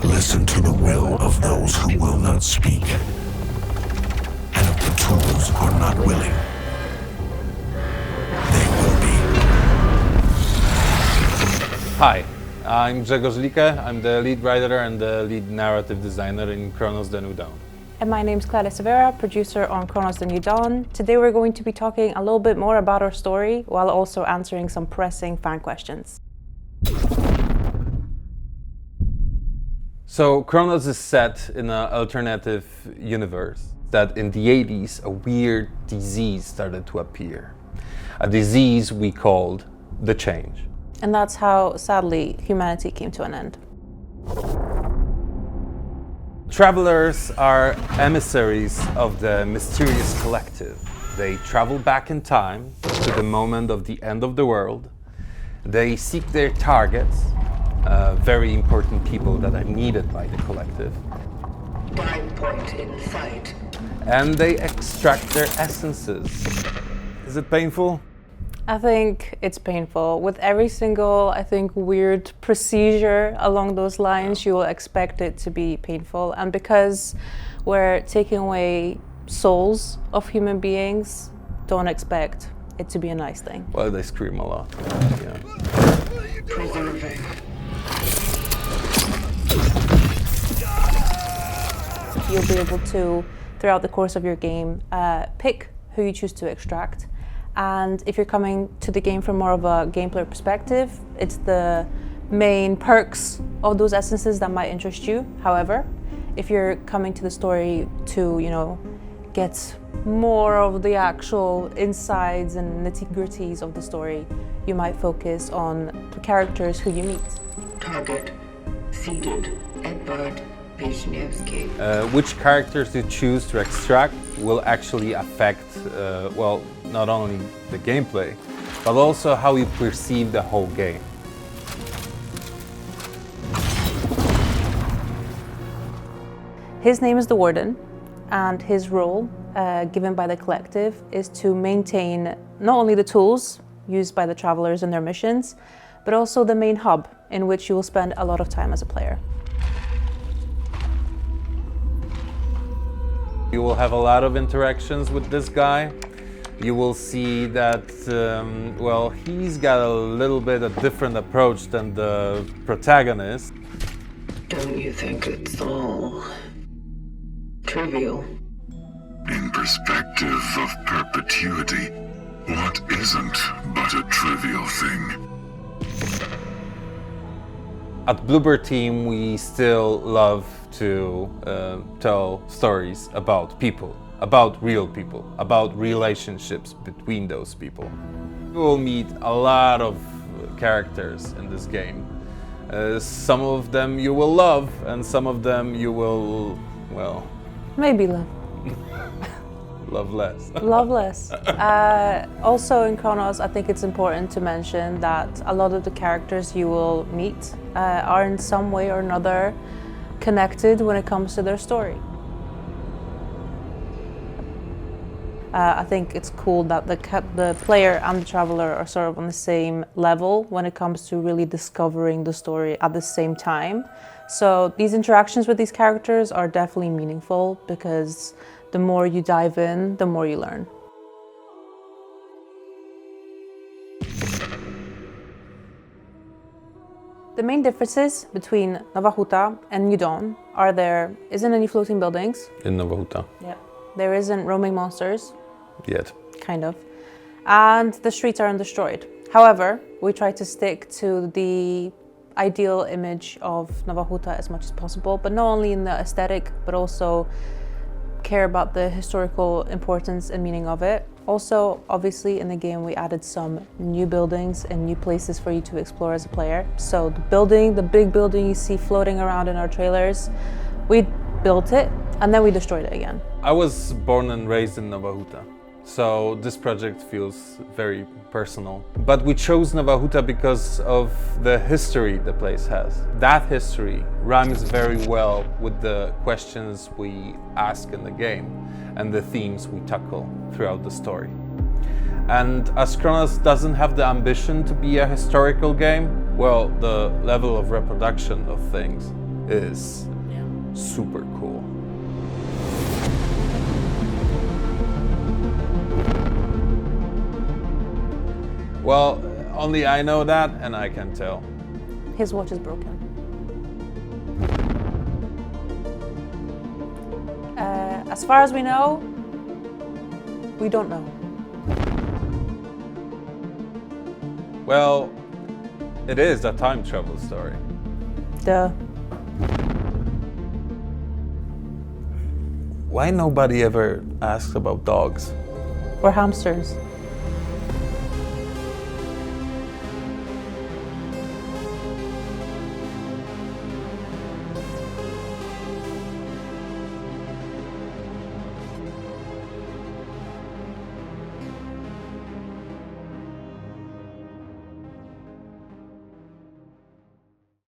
Listen to the will of those who will not speak. And if the tools are not willing, they will be. Hi, I'm Grzegorz Like. I'm the lead writer and the lead narrative designer in Cronos The New Dawn. And my name's Clara Severa, producer on Cronos The New Dawn. Today we're going to be talking a little bit more about our story while also answering some pressing fan questions. So Cronos is set in an alternative universe that in the 80s a weird disease started to appear. A disease we called the Change. And that's how, sadly, humanity came to an end. Travelers are emissaries of the mysterious collective. They travel back in time to the moment of the end of the world. They seek their targets, very important people that are needed by the collective. Bind point in sight. And they extract their essences. Is it painful? I think it's painful. With every single, I think, weird procedure along those lines, you will expect it to be painful. And because we're taking away souls of human beings, don't expect it to be a nice thing. Well, they scream a lot. Yeah. Preserving. You'll be able to, throughout the course of your game, pick who you choose to extract. And if you're coming to the game from more of a gameplay perspective, it's the main perks of those essences that might interest you. However, if you're coming to the story to, get more of the actual insides and nitty-gritties of the story, you might focus on the characters who you meet. Target. Seated. Edvard Wisniewski. Which characters you choose to extract will actually affect, not only the gameplay, but also how you perceive the whole game. His name is the Warden, and his role, given by the collective, is to maintain not only the tools used by the travelers in their missions, but also the main hub in which you will spend a lot of time as a player. You will have a lot of interactions with this guy. You will see that, he's got a little bit of different approach than the protagonist. Don't you think it's all trivial? In perspective of perpetuity, what isn't but a trivial thing? At Bluebird Team, we still love to tell stories about people, about real people, about relationships between those people. You will meet a lot of characters in this game. Some of them you will love, and some of them you will, Maybe love. love less. Love less. Also in Cronos, I think it's important to mention that a lot of the characters you will meet are in some way or another connected when it comes to their story. I think it's cool that the player and the traveler are sort of on the same level when it comes to really discovering the story at the same time. So these interactions with these characters are definitely meaningful because the more you dive in, the more you learn. The main differences between Nova Huta and New Dawn are there isn't any floating buildings. In Nova Huta. Yeah. There isn't roaming monsters. Yet. Kind of. And the streets are undestroyed. However, we try to stick to the ideal image of Nova Huta as much as possible, but not only in the aesthetic, but also care about the historical importance and meaning of it. Also, obviously, in the game, we added some new buildings and new places for you to explore as a player. So the big building you see floating around in our trailers, we built it and then we destroyed it again. I was born and raised in Nova Huta, so this project feels very personal. But we chose Nova Huta because of the history the place has. That history rhymes very well with the questions we ask in the game and the themes we tackle throughout the story. And as Cronos doesn't have the ambition to be a historical game, well, the level of reproduction of things is super cool. Well, only I know that, and I can tell. His watch is broken. As far as we know, we don't know. Well, it is a time travel story. Duh. Why nobody ever asks about dogs? We're hamsters.